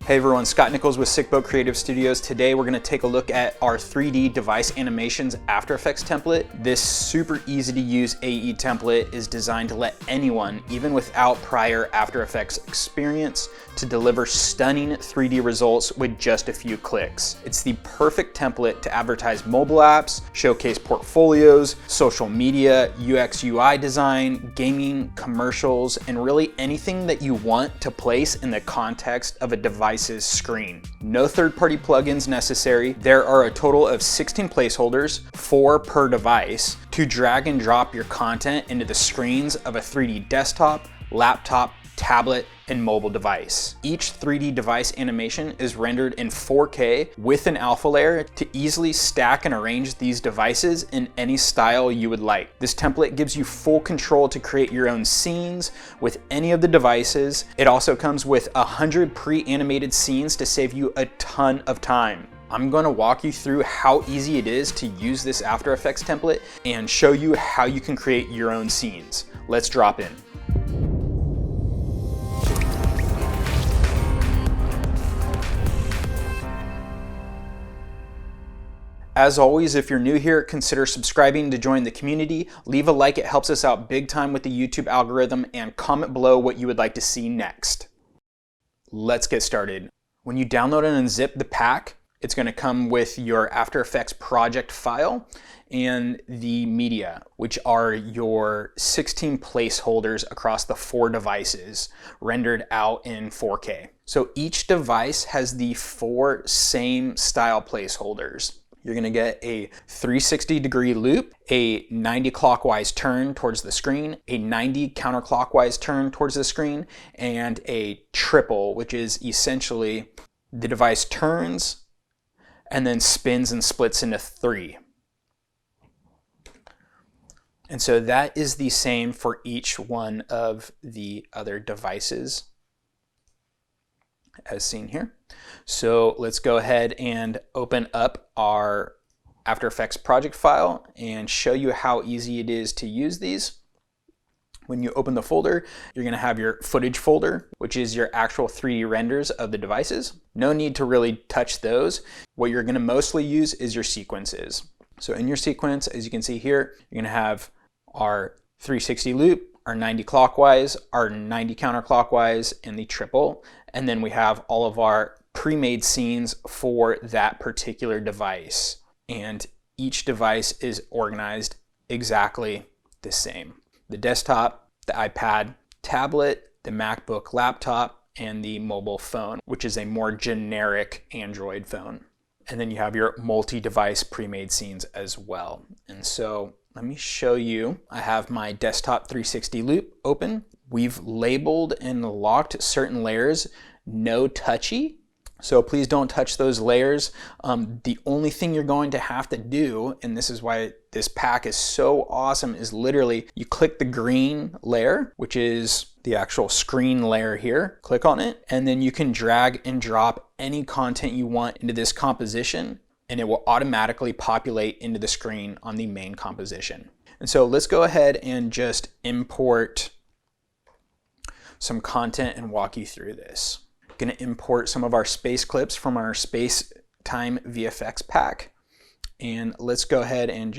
Hey everyone, Scott Nichols with Sick Boat Creative Studios. Today we're going to take a look at our 3D Device Animations After Effects template. This super easy to use AE template is designed to let anyone, even without prior After Effects experience, to deliver stunning 3D results with just a few clicks. It's the perfect template to advertise mobile apps, showcase portfolios, social media, UX UI design, gaming, commercials, and really anything that you want to place in the context of a device's screen. No third-party plugins necessary. There are a total of 16 placeholders, 4 per device, to drag and drop your content into the screens of a 3D desktop, laptop, tablet, and mobile device. Each 3D device animation is rendered in 4K with an alpha layer to easily stack and arrange these devices in any style you would like. This template gives you full control to create your own scenes with any of the devices. It also comes with 100 pre-animated scenes to save you a ton of time. I'm going to walk you through how easy it is to use this After Effects template and show you how you can create your own scenes. Let's drop in. As always, if you're new here, consider subscribing to join the community. Leave a like, it helps us out big time with the YouTube algorithm, and comment below what you would like to see next. Let's get started. When you download and unzip the pack, it's going to come with your After Effects project file and the media, which are your 16 placeholders across the 4 devices rendered out in 4K. So each device has the 4 same style placeholders. You're going to get a 360-degree loop, a 90 clockwise turn towards the screen, a 90 counterclockwise turn towards the screen, and a triple, which is essentially the device turns and then spins and splits into 3. And so that is the same for each one of the other devices as seen here. So let's go ahead and open up our After Effects project file and show you how easy it is to use these. When you open the folder, you're going to have your footage folder, which is your actual 3D renders of the devices. No need to really touch those. What you're going to mostly use is your sequences. So in your sequence, as you can see here, you're going to have our 360 loop, our 90 clockwise, our 90 counterclockwise, and the triple. And then we have all of our pre-made scenes for that particular device. And each device is organized exactly the same. The desktop, the iPad, tablet, the MacBook laptop, and the mobile phone, which is a more generic Android phone. And then you have your multi-device pre-made scenes as well. And so let me show you. I have my desktop 360 loop open. We've labeled and locked certain layers no touchy. So please don't touch those layers. The only thing you're going to have to do, and this is why this pack is so awesome, is literally you click the green layer, which is the actual screen layer here. Click on it, and then you can drag and drop any content you want into this composition, and it will automatically populate into the screen on the main composition. And so let's go ahead and just import some content and walk you through this. Going to import some of our space clips from our Space Time VFX pack. And let's go ahead and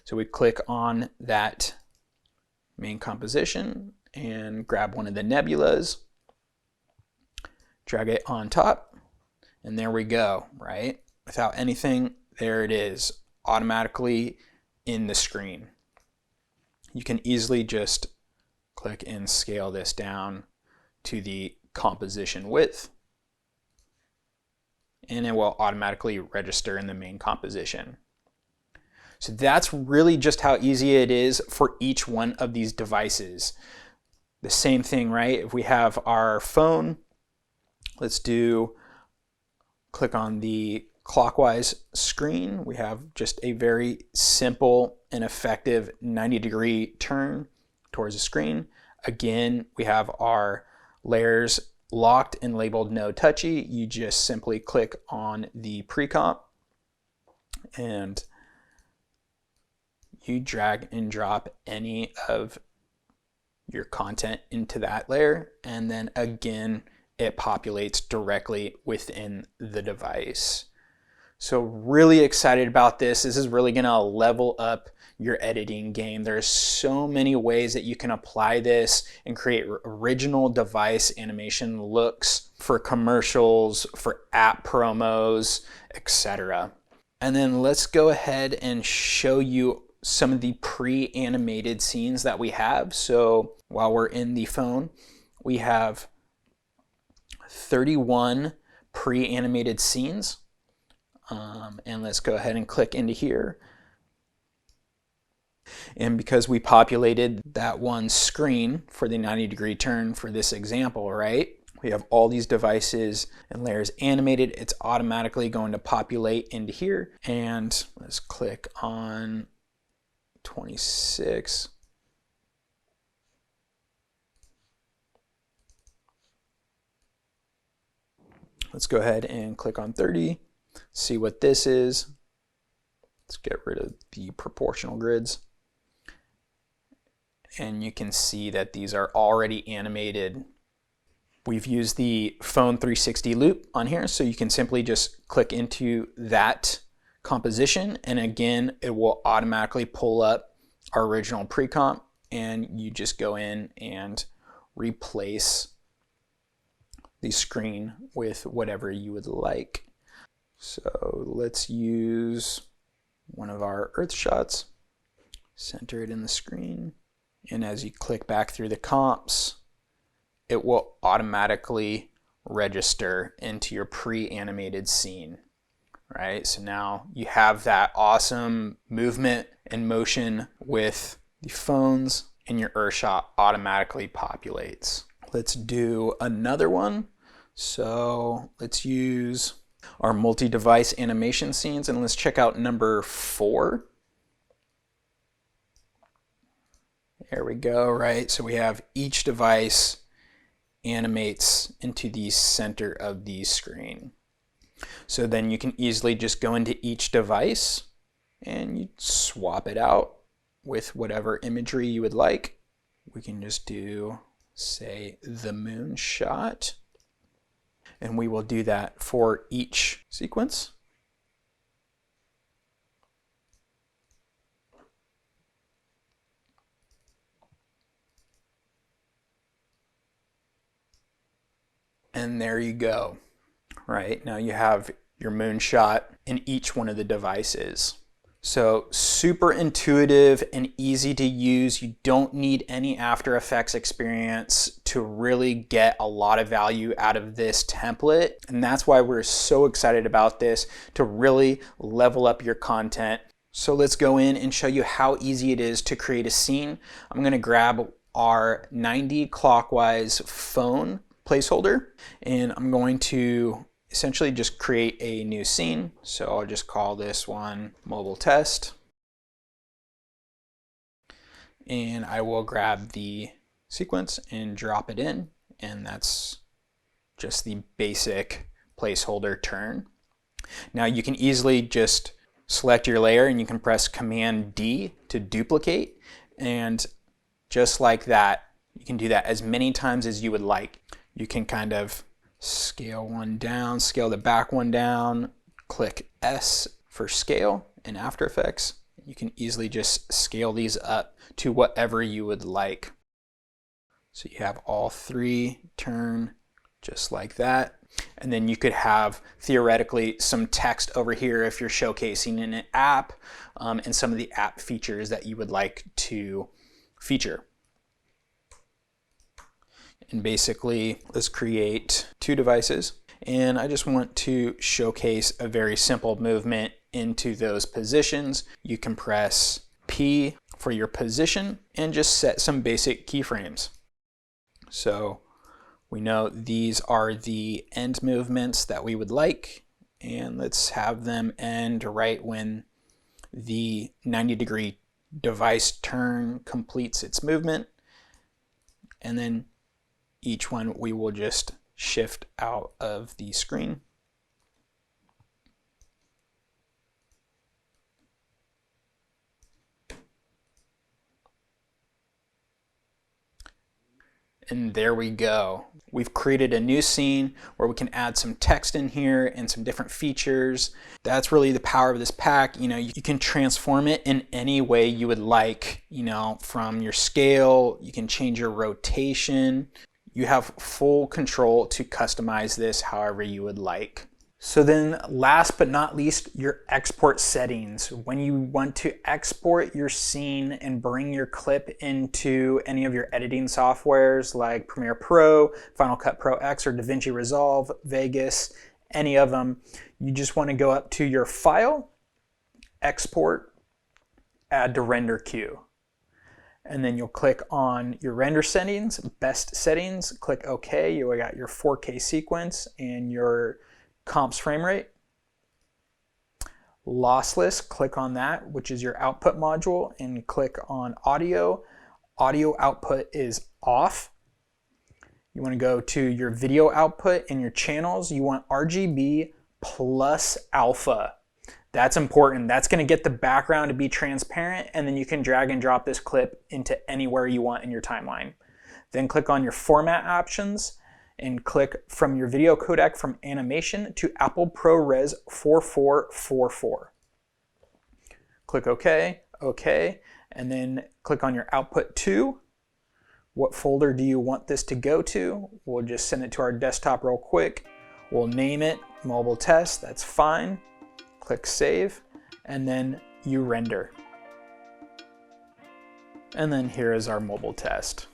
so we click on that main composition and grab one of the nebulas, drag it on top, and there we go, right? Without anything, there it is, automatically in the screen. You can easily just click and scale this down to the composition width, and it will automatically register in the main composition. So that's really just how easy it is for each one of these devices. The same thing, right? If we have our phone, let's click on the clockwise screen. We have just a very simple and effective 90-degree turn towards the screen. Again, we have our layers locked and labeled no touchy. You just simply click on the pre-comp and you drag and drop any of your content into that layer, and then again it populates directly within the device. So really excited about this. This is really gonna level up your editing game. There's so many ways that you can apply this and create original device animation looks for commercials, for app promos, etc. And then let's go ahead and show you some of the pre-animated scenes that we have. So while we're in the phone, we have 31 pre-animated scenes. And let's go ahead and click into here. And because we populated that one screen for the 90-degree turn for this example, right? We have all these devices and layers animated. It's automatically going to populate into here. And let's click on 26. Let's go ahead and click on 30. See what this is. Let's get rid of the proportional grids. And you can see that these are already animated. We've used the phone 360 loop on here, so you can simply just click into that composition, and again, it will automatically pull up our original pre-comp, and you just go in and replace the screen with whatever you would like. So let's use one of our Earth shots, center it in the screen, and as you click back through the comps, it will automatically register into your pre-animated scene, right? So now you have that awesome movement and motion with the phones, and your Earth shot automatically populates. Let's do another one. So let's use our multi-device animation scenes, and let's check out number 4. There we go, right? So we have each device animates into the center of the screen. So then you can easily just go into each device and you swap it out with whatever imagery you would like. We can just do, say, the moon shot. And we will do that for each sequence. And there you go. Right, now you have your moonshot in each one of the devices. So super intuitive and easy to use. You don't need any After Effects experience to really get a lot of value out of this template. And that's why we're so excited about this, to really level up your content. So let's go in and show you how easy it is to create a scene. I'm gonna grab our 90 clockwise phone placeholder, and I'm going to essentially just create a new scene. So I'll just call this one mobile test. And I will grab the sequence and drop it in. And that's just the basic placeholder turn. Now you can easily just select your layer and you can press Command D to duplicate. And just like that, you can do that as many times as you would like. You can kind of scale one down, scale the back one down, click S for scale in After Effects. You can easily just scale these up to whatever you would like. So you have all 3 turn just like that. And then you could have theoretically some text over here if you're showcasing an app, and some of the app features that you would like to feature. And basically, let's create 2 devices. And I just want to showcase a very simple movement into those positions. You can press P for your position and just set some basic keyframes. So we know these are the end movements that we would like. And let's have them end right when the 90-degree device turn completes its movement. And then each one we will just shift out of the screen. And there we go. We've created a new scene where we can add some text in here and some different features. That's really the power of this pack. You know, you can transform it in any way you would like, you know, from your scale, you can change your rotation. You have full control to customize this however you would like. So then last but not least, your export settings. When you want to export your scene and bring your clip into any of your editing softwares like Premiere Pro, Final Cut Pro X, or DaVinci Resolve, Vegas, any of them, you just want to go up to your File, Export, Add to Render Queue. And then you'll click on your render settings, best settings, click OK. You got your 4K sequence and your comps frame rate. Lossless, click on that, which is your output module, and click on audio. Audio output is off. You want to go to your video output and your channels. You want RGB plus alpha. That's important. That's going to get the background to be transparent, and then you can drag and drop this clip into anywhere you want in your timeline. Then click on your format options and click from your video codec from animation to Apple ProRes 4444. Click OK, OK, and then click on your output to. What folder do you want this to go to? We'll just send it to our desktop real quick. We'll name it mobile test, that's fine. Click save, and then you render. And then here is our mobile test.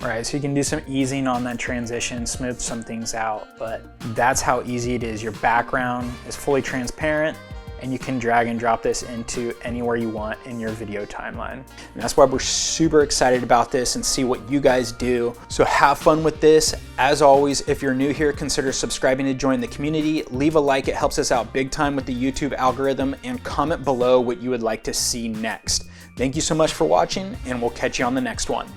All right, so you can do some easing on that transition, smooth some things out, but that's how easy it is. Your background is fully transparent, and you can drag and drop this into anywhere you want in your video timeline. And that's why we're super excited about this and see what you guys do. So have fun with this. As always, if you're new here, consider subscribing to join the community. Leave a like, it helps us out big time with the YouTube algorithm, and comment below what you would like to see next. Thank you so much for watching, and we'll catch you on the next one.